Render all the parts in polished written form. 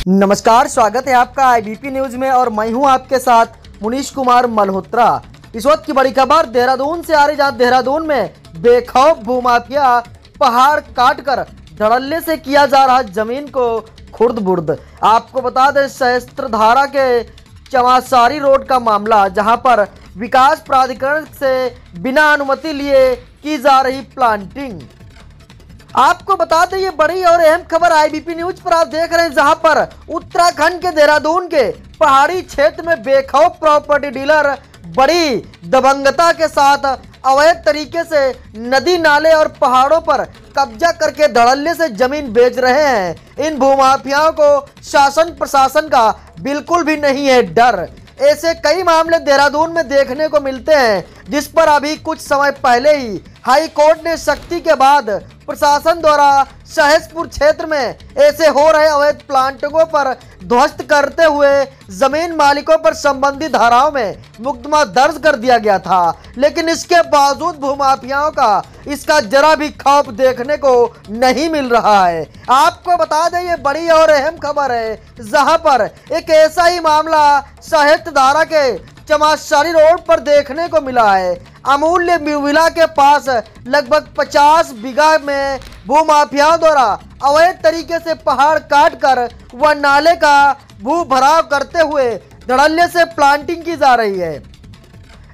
नमस्कार, स्वागत है आपका आईबीपी न्यूज में और मैं हूं आपके साथ मुनीश कुमार मल्होत्रा। इस वक्त की बड़ी खबर देहरादून से आ रही, जहां देहरादून में बेखौफ भूमाफिया पहाड़ काटकर धड़ल्ले से किया जा रहा जमीन को खुर्द-बुर्द। आपको बता दें, सहस्त्रधारा के चमासारी रोड का मामला, जहां पर विकास प्राधिकरण से बिना अनुमति लिए की जा रही प्लांटिंग। आपको बता दें, ये बड़ी और अहम खबर आईबीपी न्यूज पर आप देख रहे हैं, जहां पर उत्तराखंड के देहरादून के पहाड़ी क्षेत्र में बेखौफ प्रॉपर्टी डीलर बड़ी दबंगता के साथ अवैध तरीके से नदी नाले और पहाड़ों पर कब्जा करके धड़ल्ले से जमीन बेच रहे हैं। इन भूमाफियाओं को शासन प्रशासन का बिल्कुल भी नहीं है डर। ऐसे कई मामले देहरादून में देखने को मिलते हैं, जिस पर अभी कुछ समय पहले ही हाई कोर्ट ने सख्ती के बाद प्रशासन द्वारा सहसपुर क्षेत्र में ऐसे हो रहे अवैध प्लांटिंगों पर ध्वस्त करते हुए जमीन मालिकों पर संबंधित धाराओं में मुकदमा दर्ज कर दिया गया था। लेकिन इसके बावजूद भूमाफियाओं का इसका जरा भी खौफ देखने को नहीं मिल रहा है। आपको बता दें, ये बड़ी और अहम खबर है, जहां पर एक ऐसा ही मामला सहस्त्रधारा के चमासारी रोड पर देखने को मिला है। अमूल्य विला के पास लगभग 50 बीघा में भूमाफियाओं द्वारा अवैध तरीके से पहाड़ काटकर व नाले का भू भराव करते हुए धड़ल्ले से प्लांटिंग की जा रही है।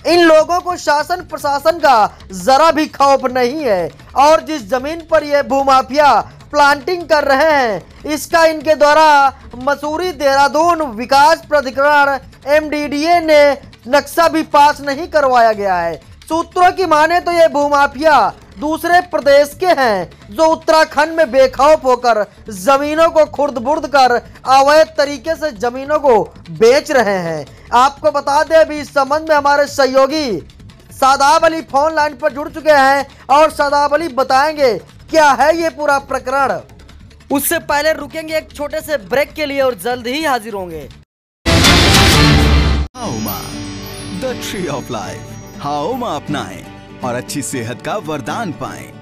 इन लोगों को शासन प्रशासन का जरा भी खौफ नहीं है और जिस जमीन पर ये भूमाफिया प्लांटिंग कर रहे हैं, इसका इनके द्वारा मसूरी देहरादून विकास प्राधिकरण MDDA ने नक्शा भी पास नहीं करवाया गया है। सूत्रों की माने तो ये भूमाफिया दूसरे प्रदेश के हैं, जो उत्तराखंड में बेखौफ होकर जमीनों को खुर्द-बुर्द कर अवैध तरीके से जमीनों को बेच रहे हैं। आपको बता दें, अभी इस संबंध में हमारे सहयोगी शादाब अली फोन लाइन पर जुड़ चुके हैं और शादाब अली बताएंगे क्या है ये पूरा प्रकरण। उससे पहले रुकेंगे एक छोटे से ब्रेक के लिए और जल्द ही हाजिर होंगे। हाउमा द ट्री ऑफ लाइफ, हाउमा अपनाएं और अच्छी सेहत का वरदान पाएं।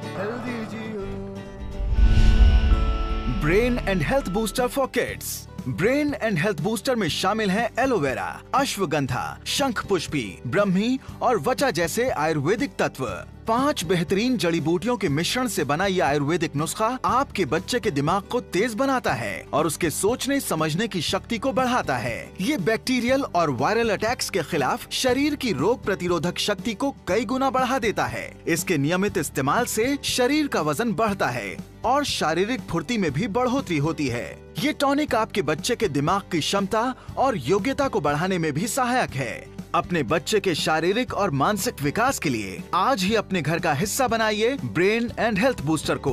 Brain and health booster for kids. Brain and health booster में शामिल हैं एलोवेरा, अश्वगंधा, शंख पुष्पी, ब्रह्मी और वचा जैसे आयुर्वेदिक तत्व। 5 बेहतरीन जड़ी बूटियों के मिश्रण से बना यह आयुर्वेदिक नुस्खा आपके बच्चे के दिमाग को तेज बनाता है और उसके सोचने समझने की शक्ति को बढ़ाता है। ये बैक्टीरियल और वायरल अटैक्स के खिलाफ शरीर की रोग प्रतिरोधक शक्ति को कई गुना बढ़ा देता है। इसके नियमित इस्तेमाल से शरीर का वजन बढ़ता है और शारीरिक फुर्ती में भी बढ़ोतरी होती है। ये टॉनिक आपके बच्चे के दिमाग की क्षमता और योग्यता को बढ़ाने में भी सहायक है। अपने बच्चे के शारीरिक और मानसिक विकास के लिए आज ही अपने घर का हिस्सा बनाइए ब्रेन एंड हेल्थ बूस्टर को।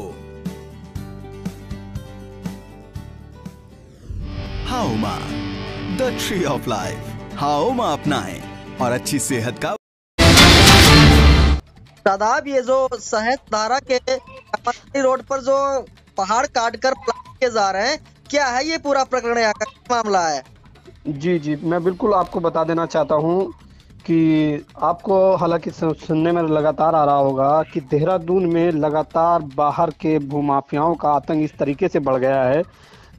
हाउमा द ट्री ऑफ लाइफ, हाउमा अपनाएं और अच्छी सेहत का। शादाब, ये जो सहस्त्रधारा के चमासारी रोड पर जो पहाड़ काटकर प्लांट किए जा रहे हैं, क्या है ये पूरा प्रकरण, यहाँ का मामला है? जी, मैं बिल्कुल आपको बता देना चाहता हूँ कि आपको हालांकि सुनने में लगातार आ रहा होगा कि देहरादून में लगातार बाहर के भूमाफियाओं का आतंक इस तरीके से बढ़ गया है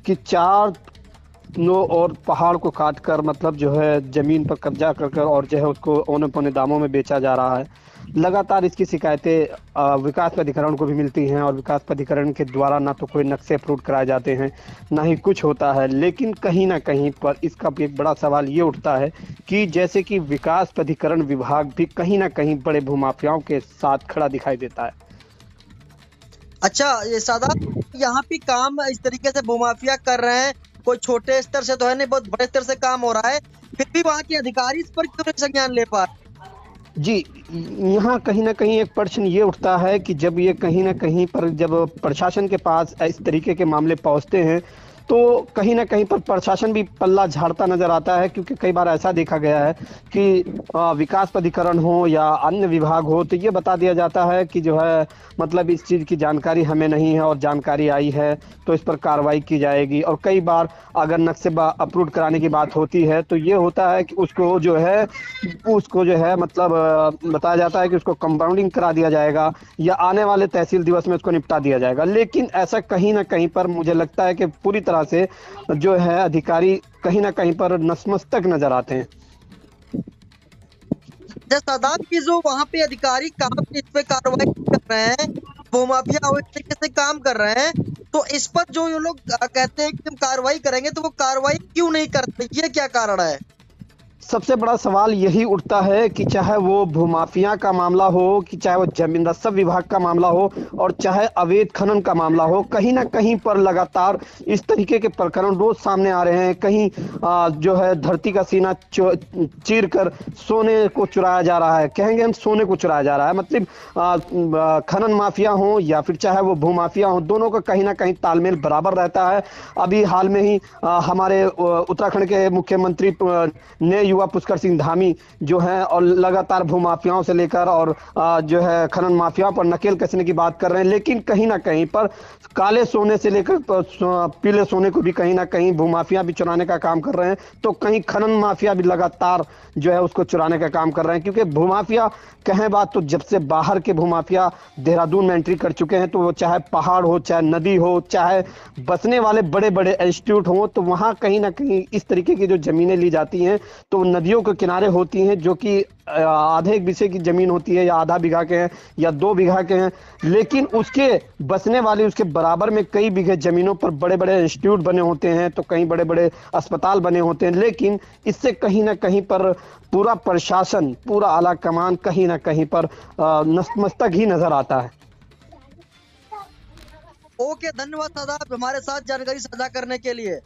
कि 4 और पहाड़ को काटकर मतलब जो है ज़मीन पर कब्जा कर और जो है उसको औने पौने दामों में बेचा जा रहा है। लगातार इसकी शिकायतें विकास प्राधिकरण को भी मिलती हैं और विकास प्राधिकरण के द्वारा ना तो कोई नक्शे अप्रूव कराए जाते हैं, ना ही कुछ होता है। लेकिन कहीं ना कहीं पर इसका भी एक बड़ा सवाल ये उठता है कि जैसे कि विकास प्राधिकरण विभाग भी कहीं ना कहीं बड़े भूमाफियाओं के साथ खड़ा दिखाई देता है। अच्छा, ये सादाब, यहाँ पे काम इस तरीके से भूमाफिया कर रहे हैं, कोई छोटे स्तर से तो है नहीं, बहुत बड़े स्तर से काम हो रहा है, फिर भी वहाँ के अधिकारी इस पर क्यों नहीं संज्ञान ले पा रहे? जी, यहाँ कहीं ना कहीं एक प्रश्न ये उठता है कि जब ये कहीं ना कहीं पर जब प्रशासन के पास इस तरीके के मामले पहुँचते हैं तो कहीं ना कहीं पर प्रशासन भी पल्ला झाड़ता नजर आता है, क्योंकि कई बार ऐसा देखा गया है कि विकास प्राधिकरण हो या अन्य विभाग हो तो ये बता दिया जाता है कि जो है मतलब इस चीज़ की जानकारी हमें नहीं है और जानकारी आई है तो इस पर कार्रवाई की जाएगी। और कई बार अगर नक्शे अप्रूव कराने की बात होती है तो ये होता है कि उसको जो है मतलब बताया जाता है कि उसको कंपाउंडिंग करा दिया जाएगा या आने वाले तहसील दिवस में उसको निपटा दिया जाएगा। लेकिन ऐसा कहीं ना कहीं पर मुझे लगता है कि पूरी तरह तरह से जो है अधिकारी कहीं ना कहीं पर नतमस्तक नजर आते हैं। सादाब की जो वहाँ पे अधिकारी काम इस पे कार्रवाई कर रहे हैं, भूमाफिया इस तरीके से काम कर रहे हैं, तो इस पर जो ये लोग कहते हैं कि हम कार्रवाई करेंगे, तो वो कार्रवाई क्यों नहीं करते, ये क्या कारण है? सबसे बड़ा सवाल यही उठता है कि चाहे वो भूमाफिया का मामला हो, कि चाहे वो जमीन रसद विभाग का मामला हो, और चाहे अवैध खनन का मामला हो, कहीं ना कहीं पर लगातार इस तरीके के प्रकरण रोज सामने आ रहे हैं। कहीं जो है धरती का सीना चीर कर सोने को चुराया जा रहा है, कहेंगे हम सोने को चुराया जा रहा है, मतलब खनन माफिया हो या फिर चाहे वो भूमाफिया हो, दोनों का कहीं ना कहीं तालमेल बराबर रहता है। अभी हाल में ही हमारे उत्तराखंड के मुख्यमंत्री ने युवा पुष्कर सिंह धामी जो है और लगातार भूमाफियाओं से लेकर और जो है खनन माफियाओं पर नकेल कसने की बात कर रहे हैं, लेकिन कहीं ना कहीं पर काले सोने से लेकर पीले सोने को भी कहीं ना कहीं भूमाफिया भी चुराने का काम कर रहे हैं, तो कहीं खनन माफिया भी लगातार जो है उसको चुराने का काम कर रहे हैं। क्योंकि भूमाफिया कहें बात तो जब से बाहर के भूमाफिया देहरादून में एंट्री कर चुके हैं, तो वो चाहे पहाड़ हो, चाहे नदी हो, चाहे बसने वाले बड़े बड़े इंस्टीट्यूट हो, तो वहाँ कहीं ना कहीं इस तरीके की जो जमीनें ली जाती हैं तो नदियों के किनारे होती हैं, जो कि आधे एक बीघे की जमीन होती है, या आधा बीघा के हैं या 2 बीघा के हैं, लेकिन उसके बसने वाली उसके बराबर में कई बीघे जमीनों पर बड़े बड़े इंस्टीट्यूट बने होते हैं, तो कहीं बड़े बड़े अस्पताल बने होते हैं। लेकिन इससे कहीं ना कहीं पर पूरा प्रशासन, पूरा आला कमान कहीं ना कहीं पर नतमस्तक ही नजर आता है। ओके, धन्यवाद साहब हमारे साथ जानकारी साझा करने के लिए।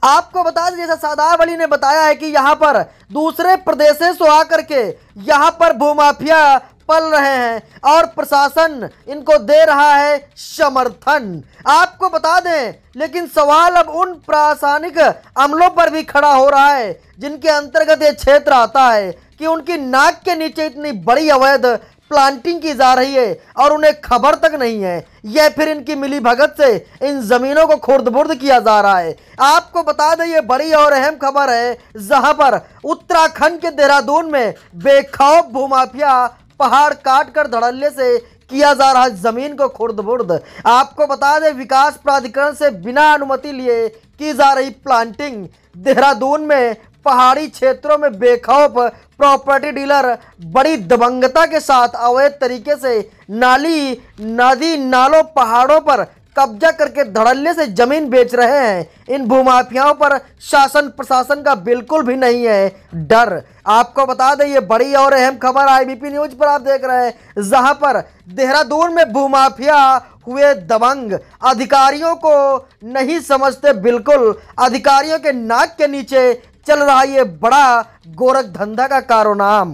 आपको बता दें, जैसा सादाब अली ने बताया है कि यहाँ पर दूसरे प्रदेशों से आकर के यहाँ पर भूमाफिया पल रहे हैं और प्रशासन इनको दे रहा है समर्थन। आपको बता दें, लेकिन सवाल अब उन प्रशासनिक अमलों पर भी खड़ा हो रहा है जिनके अंतर्गत ये क्षेत्र आता है कि उनकी नाक के नीचे इतनी बड़ी अवैध प्लांटिंग की जा रही है और उन्हें खबर तक नहीं है, या फिर इनकी मिली भगत से इन जमीनों को खुर्द-बुर्द किया जा रहा है। आपको बता दें, ये बड़ी और अहम खबर है, जहां पर उत्तराखंड के देहरादून में बेखौफ भूमाफिया पहाड़ काट कर धड़ल्ले से किया जा रहा है जमीन को खुर्द-बुर्द। आपको बता दें, विकास प्राधिकरण से बिना अनुमति लिए की जा रही प्लांटिंग देहरादून में पहाड़ी क्षेत्रों में बेखौफ प्रॉपर्टी डीलर बड़ी दबंगता के साथ अवैध तरीके से नाली, नदी, नालों, पहाड़ों पर कब्जा करके धड़ल्ले से जमीन बेच रहे हैं। इन भूमाफियाओं पर शासन प्रशासन का बिल्कुल भी नहीं है डर। आपको बता दें, ये बड़ी और अहम खबर IBP न्यूज पर आप देख रहे हैं, जहां पर देहरादून में भूमाफिया हुए दबंग, अधिकारियों को नहीं समझते बिल्कुल, अधिकारियों के नाक के नीचे चल रहा ये बड़ा गोरख धंधा का कारनामा।